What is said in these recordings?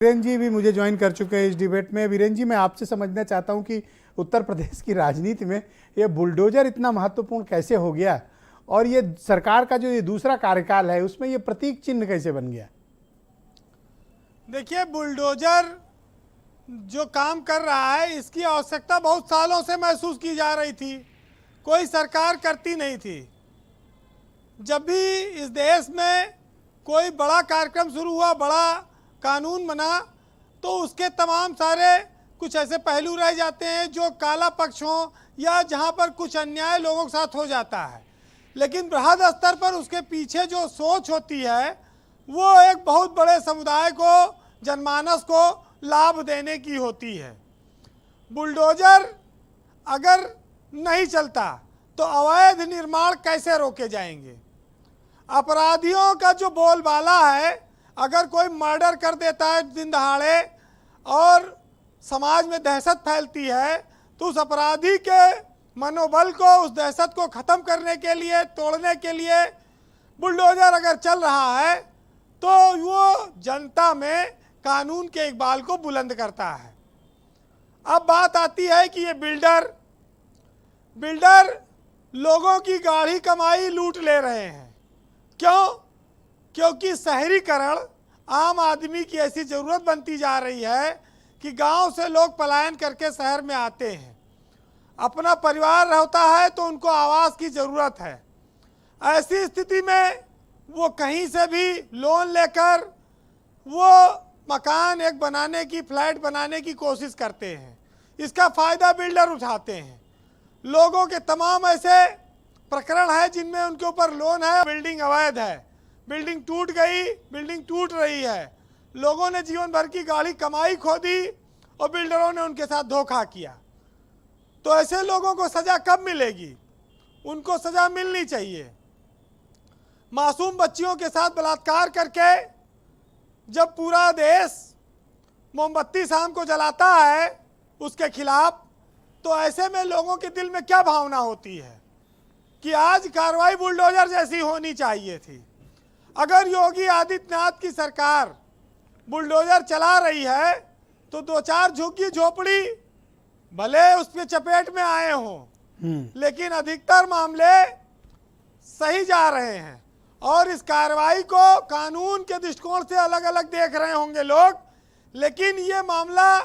वीरेंद्र जी भी मुझे ज्वाइन कर चुके हैं इस डिबेट में। वीरेंद्र जी, मैं आपसे समझना चाहता हूं कि उत्तर प्रदेश की राजनीति में ये बुलडोजर इतना महत्वपूर्ण कैसे हो गया और ये सरकार का जो ये दूसरा कार्यकाल है उसमें ये प्रतीक चिन्ह कैसे बन गया? देखिए, बुलडोजर जो काम कर रहा है इसकी आवश्यकता बहुत सालों से महसूस की जा रही थी, कोई सरकार करती नहीं थी। जब भी इस देश में कोई बड़ा कार्यक्रम शुरू हुआ, बड़ा कानून बना, तो उसके तमाम सारे कुछ ऐसे पहलू रह जाते हैं जो काला पक्ष हो या जहां पर कुछ अन्याय लोगों के साथ हो जाता है। लेकिन बृहद स्तर पर उसके पीछे जो सोच होती है वो एक बहुत बड़े समुदाय को, जनमानस को लाभ देने की होती है। बुलडोजर अगर नहीं चलता तो अवैध निर्माण कैसे रोके जाएंगे? अपराधियों का जो बोलबाला है, अगर कोई मर्डर कर देता है दिन दहाड़े और समाज में दहशत फैलती है, तो उस अपराधी के मनोबल को, उस दहशत को ख़त्म करने के लिए, तोड़ने के लिए बुलडोजर अगर चल रहा है तो वो जनता में कानून के इकबाल को बुलंद करता है। अब बात आती है कि ये बिल्डर लोगों की गाढ़ी कमाई लूट ले रहे हैं। क्यों? क्योंकि शहरीकरण आम आदमी की ऐसी ज़रूरत बनती जा रही है कि गांव से लोग पलायन करके शहर में आते हैं। अपना परिवार होता है तो उनको आवास की ज़रूरत है। ऐसी स्थिति में वो कहीं से भी लोन लेकर वो मकान एक बनाने की, फ्लैट बनाने की कोशिश करते हैं। इसका फ़ायदा बिल्डर उठाते हैं। लोगों के तमाम ऐसे प्रकरण है जिनमें उनके ऊपर लोन है, बिल्डिंग अवैध है, बिल्डिंग टूट गई, बिल्डिंग टूट रही है, लोगों ने जीवन भर की गाढ़ी कमाई खो दी और बिल्डरों ने उनके साथ धोखा किया। तो ऐसे लोगों को सज़ा कब मिलेगी? उनको सज़ा मिलनी चाहिए। मासूम बच्चियों के साथ बलात्कार करके जब पूरा देश मोमबत्ती शाम को जलाता है उसके खिलाफ, तो ऐसे में लोगों के दिल में क्या भावना होती है कि आज कार्रवाई बुलडोजर जैसी होनी चाहिए थी। अगर योगी आदित्यनाथ की सरकार बुलडोजर चला रही है तो दो चार झुग्गी झोपड़ी भले उस पर चपेट में आए हों, लेकिन अधिकतर मामले सही जा रहे हैं। और इस कार्रवाई को कानून के दृष्टिकोण से अलग अलग देख रहे होंगे लोग, लेकिन ये मामला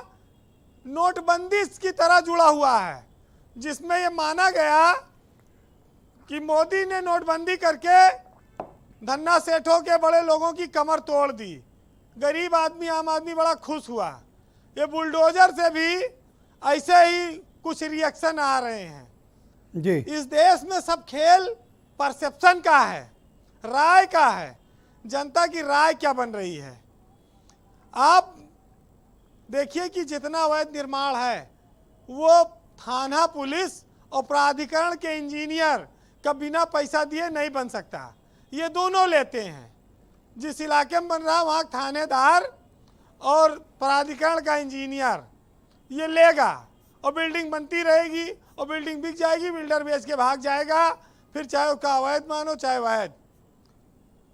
नोटबंदी की तरह जुड़ा हुआ है, जिसमें ये माना गया कि मोदी ने नोटबंदी करके धन्ना सेठों के, बड़े लोगों की कमर तोड़ दी। गरीब आदमी, आम आदमी बड़ा खुश हुआ। ये बुलडोजर से भी ऐसे ही कुछ रिएक्शन आ रहे हैं जी। इस देश में सब खेल परसेप्शन का है, राय का है। जनता की राय क्या बन रही है? आप देखिए कि जितना अवैध निर्माण है वो थाना पुलिस और प्राधिकरण के इंजीनियर का बिना पैसा दिए नहीं बन सकता। ये दोनों लेते हैं। जिस इलाके में बन रहा वहाँ थानेदार और प्राधिकरण का इंजीनियर ये लेगा और बिल्डिंग बनती रहेगी और बिल्डिंग बिक जाएगी, बिल्डर बेच के भाग जाएगा। फिर चाहे उसका अवैध मानो चाहे वैध।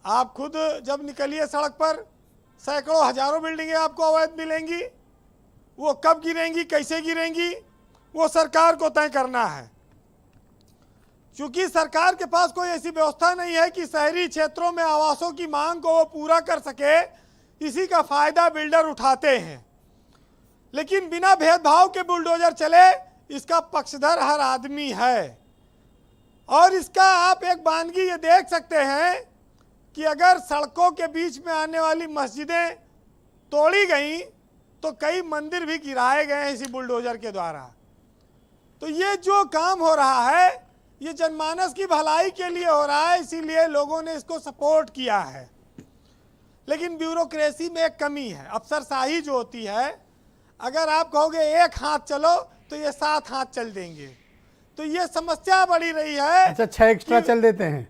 आप खुद जब निकलिए सड़क पर, सैकड़ों हजारों बिल्डिंगें आपको अवैध मिलेंगी। वो कब गिरेंगी, कैसे गिरेंगी, वो सरकार को तय करना है। क्योंकि सरकार के पास कोई ऐसी व्यवस्था नहीं है कि शहरी क्षेत्रों में आवासों की मांग को वो पूरा कर सके। इसी का फायदा बिल्डर उठाते हैं। लेकिन बिना भेदभाव के बुलडोजर चले, इसका पक्षधर हर आदमी है। और इसका आप एक बानगी ये देख सकते हैं कि अगर सड़कों के बीच में आने वाली मस्जिदें तोड़ी गई तो कई मंदिर भी गिराए गए हैं इसी बुलडोजर के द्वारा। तो ये जो काम हो रहा है ये जनमानस की भलाई के लिए हो रहा है, इसीलिए लोगों ने इसको सपोर्ट किया है। लेकिन ब्यूरोक्रेसी में एक कमी है, अफसरशाही जो होती है। अगर आप कहोगे एक हाथ चलो तो ये 7 हाथ चल देंगे। तो ये समस्या बढ़ी रही है। अच्छा, 6 एक्स्ट्रा चल देते हैं।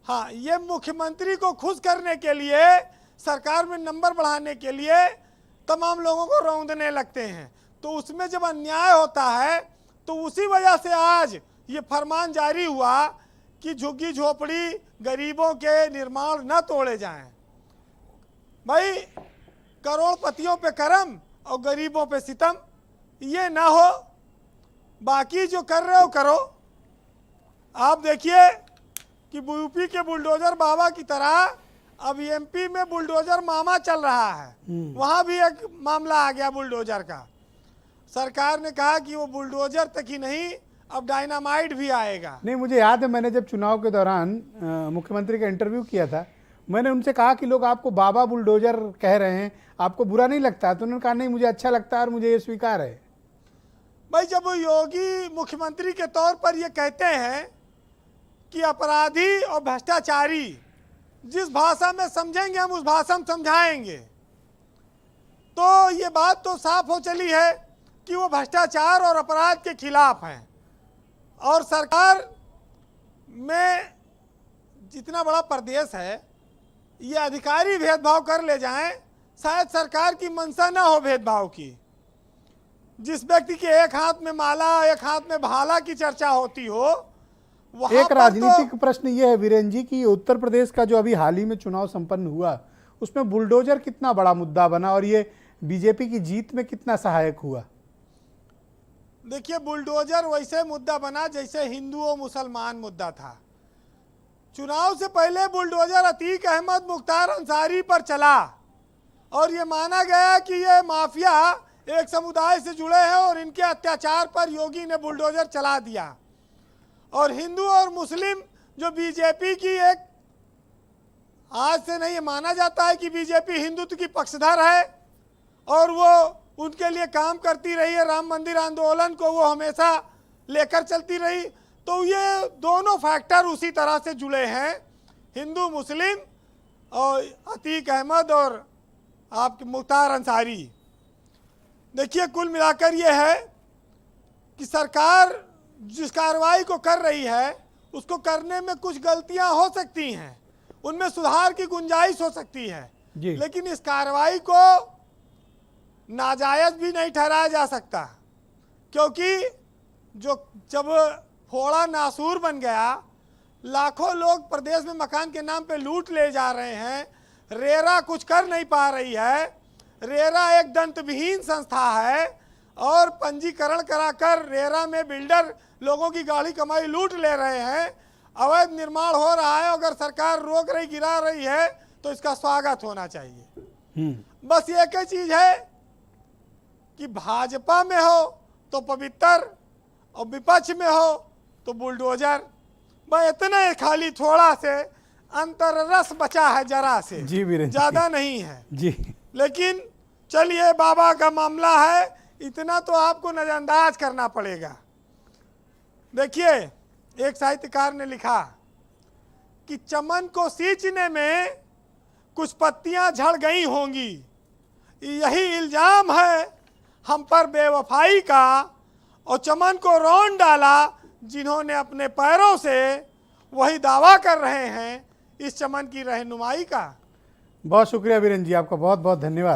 हाँ, ये मुख्यमंत्री को खुश करने के लिए, सरकार में नंबर बढ़ाने के लिए तमाम लोगों को रौंदने लगते हैं। तो उसमें जब अन्याय होता है तो उसी वजह से आज ये फरमान जारी हुआ कि झुग्गी झोपड़ी गरीबों के निर्माण न तोड़े जाएं। भाई करोड़पतियों पे करम और गरीबों पे सितम, ये ना हो। बाकी जो कर रहे हो करो। आप देखिए कि यूपी के बुलडोजर बाबा की तरह अब एमपी में बुलडोजर मामा चल रहा है। वहां भी एक मामला आ गया बुलडोजर का। सरकार ने कहा कि वो बुलडोजर तक ही नहीं, अब डायनामाइट भी आएगा। नहीं, मुझे याद है मैंने जब चुनाव के दौरान मुख्यमंत्री का इंटरव्यू किया था, मैंने उनसे कहा कि लोग आपको बाबा बुलडोजर कह रहे हैं, आपको बुरा नहीं लगता? तो उन्होंने कहा नहीं, मुझे अच्छा लगता है और मुझे ये स्वीकार है। भाई, जब वो योगी मुख्यमंत्री के तौर पर ये कहते हैं कि अपराधी और भ्रष्टाचारी जिस भाषा में समझेंगे हम उस भाषा में समझाएंगे, तो ये बात तो साफ हो चली है कि वो भ्रष्टाचार और अपराध के खिलाफ हैं। और सरकार में जितना बड़ा प्रदेश है, ये अधिकारी भेदभाव कर ले जाएं, शायद सरकार की मंशा ना हो भेदभाव की। जिस व्यक्ति के एक हाथ में माला एक हाथ में भाला की चर्चा होती हो, वहां एक पर राजनीतिक प्रश्न ये है वीरेन जी कि उत्तर प्रदेश का जो अभी हाल ही में चुनाव संपन्न हुआ, उसमें बुलडोजर कितना बड़ा मुद्दा बना और ये बीजेपी की जीत में कितना सहायक हुआ? देखिए, बुलडोजर वैसे मुद्दा बना जैसे हिंदू और मुसलमान मुद्दा था। चुनाव से पहले बुलडोजर अतीक अहमद मुख्तार अंसारी पर चला और ये माना गया कि ये माफिया एक समुदाय से जुड़े हैं और इनके अत्याचार पर योगी ने बुलडोजर चला दिया। और हिंदू और मुस्लिम जो बीजेपी की एक, आज से नहीं, माना जाता है कि बीजेपी हिंदुत्व की पक्षधर है और वो उनके लिए काम करती रही है। राम मंदिर आंदोलन को वो हमेशा लेकर चलती रही। तो ये दोनों फैक्टर उसी तरह से जुड़े हैं, हिंदू मुस्लिम और अतीक अहमद और आपके मुख्तार अंसारी। देखिए, कुल मिलाकर ये है कि सरकार जिस कार्रवाई को कर रही है उसको करने में कुछ गलतियां हो सकती हैं, उनमें सुधार की गुंजाइश हो सकती है, लेकिन इस कार्रवाई को नाजायज भी नहीं ठहराया जा सकता। क्योंकि जब फोड़ा नासूर बन गया, लाखों लोग प्रदेश में मकान के नाम पे लूट ले जा रहे हैं, रेरा कुछ कर नहीं पा रही है, रेरा एक दंतविहीन संस्था है और पंजीकरण कराकर रेरा में बिल्डर लोगों की गाड़ी कमाई लूट ले रहे हैं, अवैध निर्माण हो रहा है। अगर सरकार रोक रही, गिरा रही है तो इसका स्वागत होना चाहिए। बस एक ही चीज है कि भाजपा में हो तो पवित्र और विपक्ष में हो तो बुलडोजर। बस इतना खाली थोड़ा से अंतर रस बचा है, जरा से, जी वीरेंद्र, ज्यादा नहीं है जी। लेकिन चलिए, बाबा का मामला है, इतना तो आपको नजरअंदाज करना पड़ेगा। देखिए, एक साहित्यकार ने लिखा कि चमन को सींचने में कुछ पत्तियां झड़ गई होंगी, यही इल्जाम है हम पर बेवफाई का, और चमन को रौंद डाला जिन्होंने अपने पैरों से, वही दावा कर रहे हैं इस चमन की रहनुमाई का। बहुत शुक्रिया वीरेंद्र जी, आपका बहुत बहुत धन्यवाद।